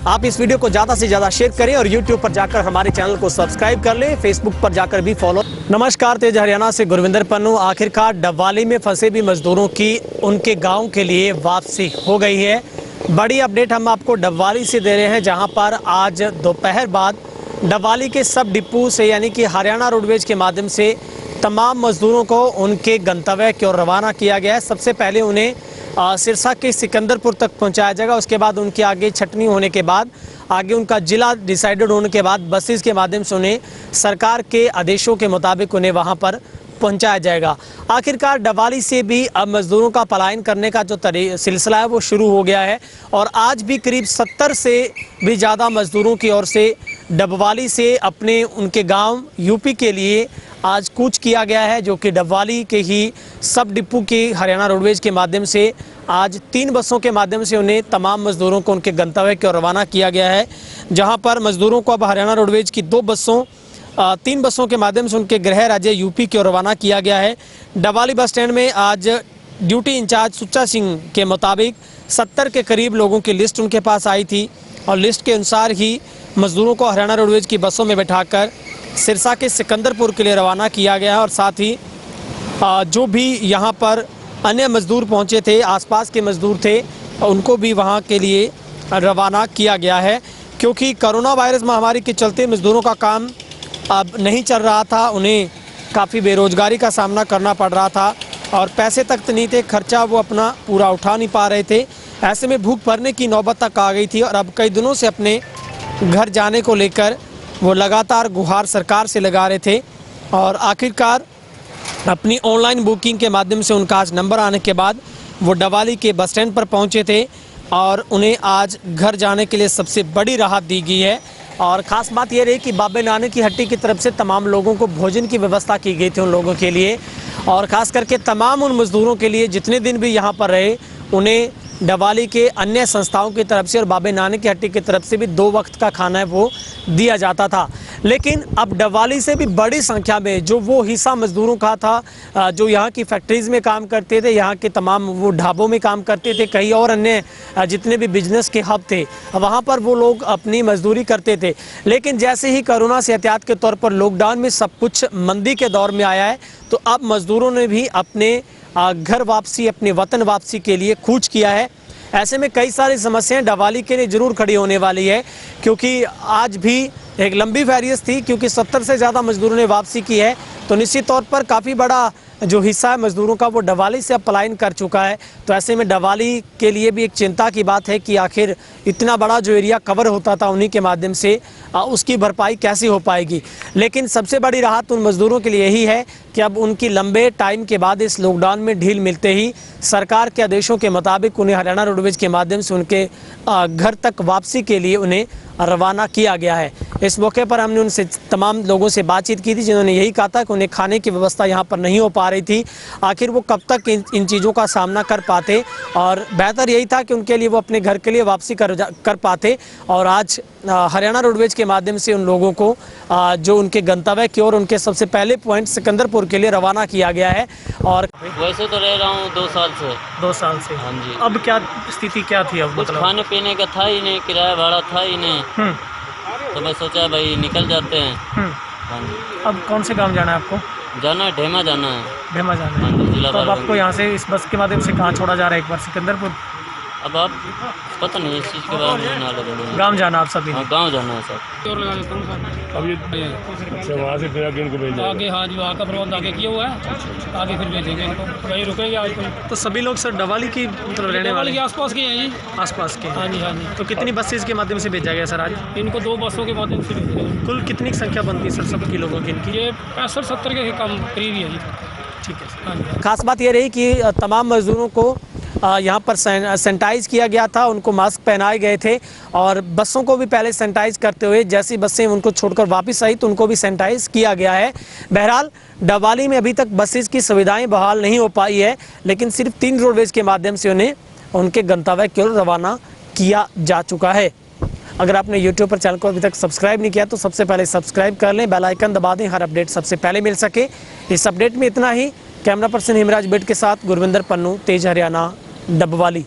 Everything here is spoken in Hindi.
आप इस वीडियो को ज़्यादा से ज़्यादा शेयर करें और यूट्यूब पर जाकर हमारे चैनल को सब्सक्राइब कर लें, फेसबुक पर जाकर भी फॉलो। नमस्कार, तेज हरियाणा से गुरविंदर पन्नू। आखिरकार डबवाली में फंसे भी मजदूरों की उनके गाँव के लिए वापसी हो गई है। बड़ी अपडेट हम आपको डबवाली से दे रहे हैं, जहाँ पर आज दोपहर बाद डबवाली के सब डिपो से यानी कि हरियाणा रोडवेज के माध्यम से तमाम मजदूरों को उनके गंतव्य की ओर रवाना किया गया है। सबसे पहले उन्हें सिरसा के सिकंदरपुर तक पहुंचाया जाएगा। उसके बाद उनकी आगे छटनी होने के बाद आगे उनका जिला डिसाइडेड होने के बाद बसेस के माध्यम से उन्हें सरकार के आदेशों के मुताबिक उन्हें वहां पर पहुंचाया जाएगा। आखिरकार डबवाली से भी अब मजदूरों का पलायन करने का जो सिलसिला है वो शुरू हो गया है और आज भी करीब 70 से भी ज़्यादा मजदूरों की ओर से डबवाली से अपने उनके गांव यूपी के लिए आज कूच किया गया है, जो कि डबवाली के ही सब डिपो की हरियाणा रोडवेज के माध्यम से आज 3 बसों के माध्यम से उन्हें तमाम मजदूरों को उनके गंतव्य की ओर रवाना किया गया है। जहां पर मजदूरों को अब हरियाणा रोडवेज की 3 बसों के माध्यम से उनके गृह राज्य यूपी की ओर रवाना किया गया है। डबवाली बस स्टैंड में आज ड्यूटी इंचार्ज सुच्चा सिंह के मुताबिक 70 के करीब लोगों की लिस्ट उनके पास आई थी और लिस्ट के अनुसार ही मजदूरों को हरियाणा रोडवेज की बसों में बैठाकर सिरसा के सिकंदरपुर के लिए रवाना किया गया है। और साथ ही जो भी यहाँ पर अन्य मजदूर पहुँचे थे, आसपास के मजदूर थे, उनको भी वहाँ के लिए रवाना किया गया है, क्योंकि कोरोना वायरस महामारी के चलते मजदूरों का काम अब नहीं चल रहा था। उन्हें काफ़ी बेरोजगारी का सामना करना पड़ रहा था और पैसे तक नहीं थे, खर्चा वो अपना पूरा उठा नहीं पा रहे थे। ऐसे में भूख भरने की नौबत तक आ गई थी और अब कई दिनों से अपने घर जाने को लेकर वो लगातार गुहार सरकार से लगा रहे थे और आखिरकार अपनी ऑनलाइन बुकिंग के माध्यम से उनका आज नंबर आने के बाद वो डबवाली के बस स्टैंड पर पहुंचे थे और उन्हें आज घर जाने के लिए सबसे बड़ी राहत दी गई है। और ख़ास बात यह रही कि बाबे नानक की हट्टी की तरफ से तमाम लोगों को भोजन की व्यवस्था की गई थी उन लोगों के लिए, और ख़ास करके तमाम उन मज़दूरों के लिए जितने दिन भी यहाँ पर रहे उन्हें डबवाली के अन्य संस्थाओं की तरफ से और बाबे नानक की हट्टी की तरफ से भी 2 वक्त का खाना है वो दिया जाता था। लेकिन अब डबवाली से भी बड़ी संख्या में जो वो हिस्सा मजदूरों का था जो यहाँ की फैक्ट्रीज़ में काम करते थे, यहाँ के तमाम वो ढाबों में काम करते थे, कई और अन्य जितने भी बिजनेस के हब थे वहाँ पर वो लोग अपनी मजदूरी करते थे। लेकिन जैसे ही कोरोना से एहतियात के तौर पर लॉकडाउन में सब कुछ मंदी के दौर में आया है, तो अब मजदूरों ने भी अपने घर वापसी, अपने वतन वापसी के लिए कूच किया है। ऐसे में कई सारी समस्याएं डबवाली के लिए ज़रूर खड़ी होने वाली है, क्योंकि आज भी एक लंबी फहरिस्त थी, क्योंकि 70 से ज़्यादा मजदूरों ने वापसी की है, तो निश्चित तौर पर काफ़ी बड़ा जो हिस्सा है मजदूरों का वो डबवाली से अब पलायन कर चुका है। तो ऐसे में डबवाली के लिए भी एक चिंता की बात है कि आखिर इतना बड़ा जो एरिया कवर होता था उन्हीं के माध्यम से उसकी भरपाई कैसे हो पाएगी। लेकिन सबसे बड़ी राहत उन मजदूरों के लिए यही है कि अब उनकी लंबे टाइम के बाद इस लॉकडाउन में ढील मिलते ही सरकार के आदेशों के मुताबिक उन्हें हरियाणा रोडवेज के माध्यम से उनके घर तक वापसी के लिए उन्हें रवाना किया गया है। इस मौके पर हमने उनसे तमाम लोगों से बातचीत की थी, जिन्होंने यही कहा था कि उन्हें खाने की व्यवस्था यहाँ पर नहीं हो पा रही थी। आखिर वो कब तक इन चीज़ों का सामना कर पाते, और बेहतर यही था कि उनके लिए वो अपने घर के लिए वापसी कर पाते। और आज हरियाणा रोडवेज के माध्यम से उन लोगों को जो उनके गंतव्य की ओर उनके सबसे पहले पॉइंट सिकंदरपुर के लिए रवाना किया गया है। और वैसे तो रह रहा हूँ 2 साल से। 2 साल से? हाँ जी। अब क्या स्थिति क्या थी? अब कुछ खाने पीने का था ही नहीं, किराया भाड़ा था ही नहीं, तो मैं सोचा भाई निकल जाते हैं। हाँ जी। अब कौन से गांव जाना है आपको? जाना है, ढेमा जाना है। ढेमा जाना है? हाँ जी, जिला। तो अब आपको यहाँ से इस बस के माध्यम से कहाँ छोड़ा जा रहा है? एक बार सिकंदरपुर? अब आप पता नहीं इस चीज़ के बारे में ना लगे। गाँव जाना आप सभी? हाँ, गाँव जाना है सर। और लगा देता हूँ सर। अब ये अच्छा वहाँ से फिर आगे इनको भेजा आगे, हाँ जी, वहाँ का प्रबंध आगे किया हुआ है, आगे फिर भेजेंगे इनको, वहीं रुकेंगे आज कोई। तो सभी लोग सर डबवाली की मतलब रहने वाले के आसपास के हैं जी? आसपास के? हाँ जी, हाँ जी। तो कितनी बसेज के माध्यम से भेजा गया सर आज? इनको 2 बसों के माध्यम से भेजेंगे। कुल कितनी संख्या बनती है सर सबकी लोगों की इनकी? ये 65-70 के कम करीब ही है जी। ठीक है। हाँ जी। खास बात ये रही कि तमाम मजदूरों को यहाँ पर सैनिटाइज किया गया था, उनको मास्क पहनाए गए थे और बसों को भी पहले सैनिटाइज करते हुए जैसी बसें उनको छोड़कर वापस आई तो उनको भी सैनिटाइज किया गया है। बहरहाल डबवाली में अभी तक बसेस की सुविधाएं बहाल नहीं हो पाई है, लेकिन सिर्फ 3 रोडवेज के माध्यम से उन्हें उनके गंतव्य की ओर रवाना किया जा चुका है। अगर आपने YouTube पर चैनल को अभी तक सब्सक्राइब नहीं किया तो सबसे पहले सब्सक्राइब कर लें, बेल आइकन दबा दें, हर अपडेट सबसे पहले मिल सके। इस अपडेट में इतना ही। कैमरा पर्सन हिमराज बेट के साथ गुरविंदर पन्नू, तेज हरियाणा, डबवाली।